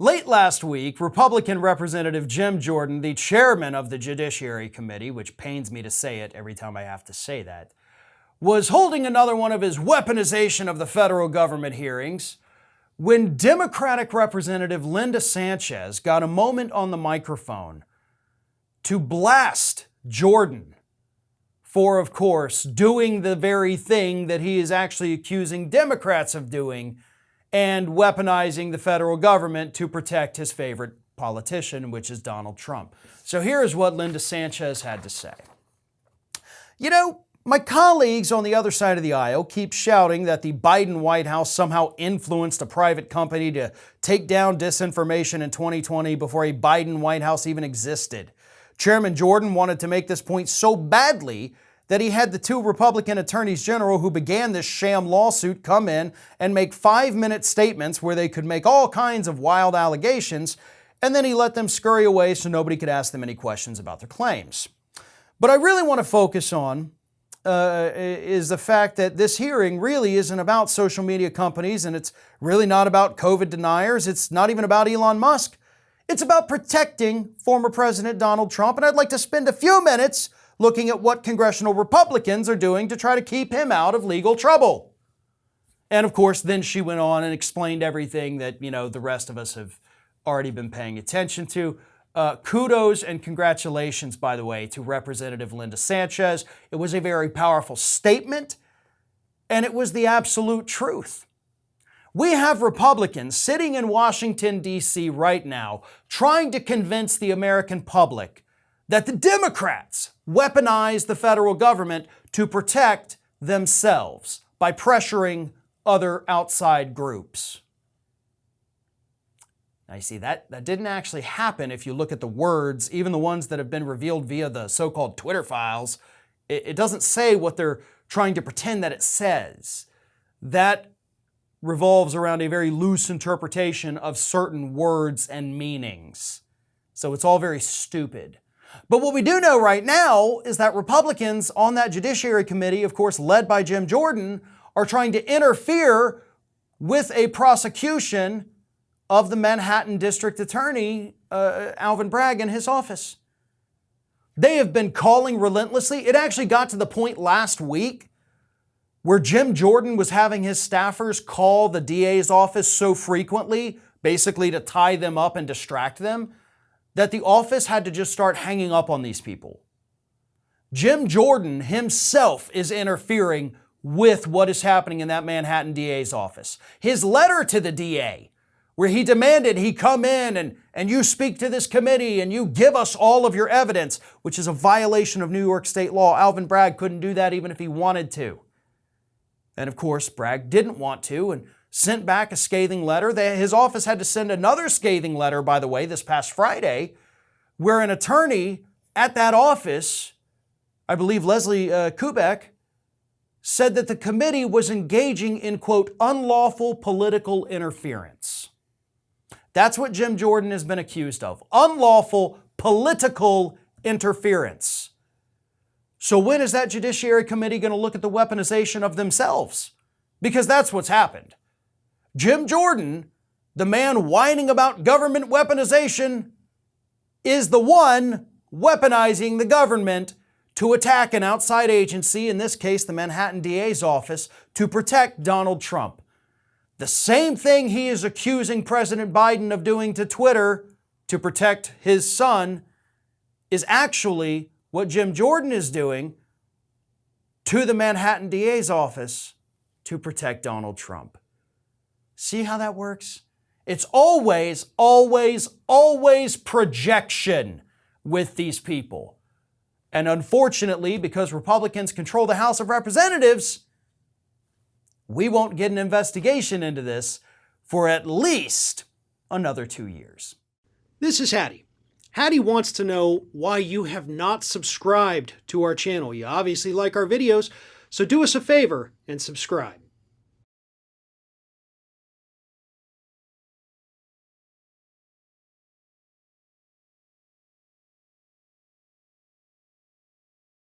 Late last week, Republican Representative Jim Jordan, the chairman of the Judiciary Committee, which pains me to say it every time I have to say that, was holding another one of his weaponization of the federal government hearings when Democratic Representative Linda Sanchez got a moment on the microphone to blast Jordan for, of course, doing the very thing that he is actually accusing Democrats of doing and weaponizing the federal government to protect his favorite politician, which is Donald Trump. So here is what Linda Sanchez had to say. You know, my colleagues on the other side of the aisle keep shouting that the Biden White House somehow influenced a private company to take down disinformation in 2020 before a Biden White House even existed. Chairman Jordan wanted to make this point so badly that he had the two Republican attorneys general who began this sham lawsuit come in and make 5-minute statements where they could make all kinds of wild allegations, and then he let them scurry away so nobody could ask them any questions about their claims. But I really want to focus on is the fact that this hearing really isn't about social media companies, and it's really not about COVID deniers. It's not even about Elon Musk. It's about protecting former President Donald Trump, and I'd like to spend a few minutes looking at what congressional Republicans are doing to try to keep him out of legal trouble. And of course, then she went on and explained everything that, the rest of us have already been paying attention to. Kudos and congratulations, by the way, to Representative Linda Sanchez. It was a very powerful statement, and it was the absolute truth. We have Republicans sitting in Washington, D.C. right now trying to convince the American public that the Democrats weaponize the federal government to protect themselves by pressuring other outside groups. Now you see, that didn't actually happen if you look at the words, even the ones that have been revealed via the so-called Twitter files. It doesn't say what they're trying to pretend that it says. That revolves around a very loose interpretation of certain words and meanings. So it's all very stupid. But what we do know right now is that Republicans on that Judiciary Committee, of course led by Jim Jordan, are trying to interfere with a prosecution of the Manhattan District Attorney, Alvin Bragg, in his office. They have been calling relentlessly. It actually got to the point last week where Jim Jordan was having his staffers call the DA's office so frequently, basically to tie them up and distract them, that the office had to just start hanging up on these people. Jim Jordan himself is interfering with what is happening in that Manhattan DA's office. His letter to the DA, where he demanded he come in and you speak to this committee and you give us all of your evidence, which is a violation of New York state law. Alvin Bragg couldn't do that even if he wanted to. And of course, Bragg didn't want to and sent back a scathing letter. His office had to send another scathing letter, by the way, this past Friday, where an attorney at that office, I believe Leslie Kubek, said that the committee was engaging in, quote, unlawful political interference. That's what Jim Jordan has been accused of. Unlawful political interference. So when is that Judiciary Committee going to look at the weaponization of themselves? Because that's what's happened. Jim Jordan, the man whining about government weaponization, is the one weaponizing the government to attack an outside agency, in this case the Manhattan DA's office, to protect Donald Trump. The same thing he is accusing President Biden of doing to Twitter to protect his son is actually what Jim Jordan is doing to the Manhattan DA's office to protect Donald Trump. See how that works? It's always, always, always projection with these people. And unfortunately, because Republicans control the House of Representatives, we won't get an investigation into this for at least another 2 years. This is Hattie. Hattie wants to know why you have not subscribed to our channel. You obviously like our videos, so do us a favor and subscribe.